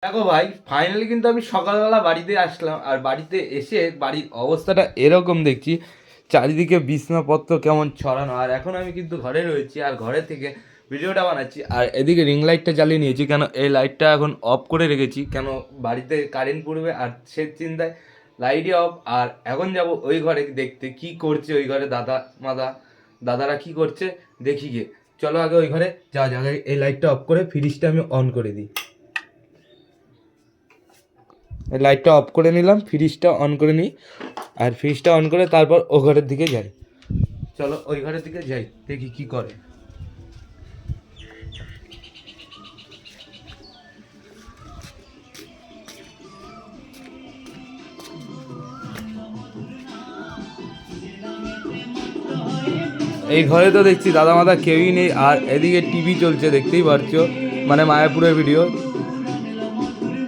দেখো ভাই, ফাইনালি কিন্তু আমি সকালবেলা বাড়িতে আসলাম, আর বাড়িতে এসে বাড়ির অবস্থাটা এরকম দেখছি, চারিদিকে বিছনাপত্র কেমন ছড়ানো। আর এখন আমি কিন্তু ঘরে রয়েছি, আর ঘরে থেকে ভিডিওটা বানাচ্ছি। আর এদিকে রিং লাইটটা জ্বালিয়ে নিয়েছি, কেন এই লাইটটা এখন অফ করে রেখেছি, কেন বাড়িতে কারেন্ট পড়বে আর সে চিন্তায় লাইটই অফ। আর এখন যাব ওই ঘরে দেখতে কি করছে ওই ঘরে দাদারা কি করছে দেখি গিয়ে। চলো আগে ওই ঘরে যাওয়া যাক। এই লাইটটা অফ করে ফ্রিজটা আমি অন করে দিই। লাইটটা অফ করে নিলাম, ফ্রিজটা অন করে নিই, আর ফ্রিজটা অন করে তারপর ও ঘরের দিকে যাই। চলো ওই ঘরের দিকে যাই, দেখি কি করে। এই ঘরে তো দেখছি দাদা মাদা কেউই নেই, আর এদিকে টিভি চলছে দেখতেই পারছো, মানে মায়াপুরের ভিডিও।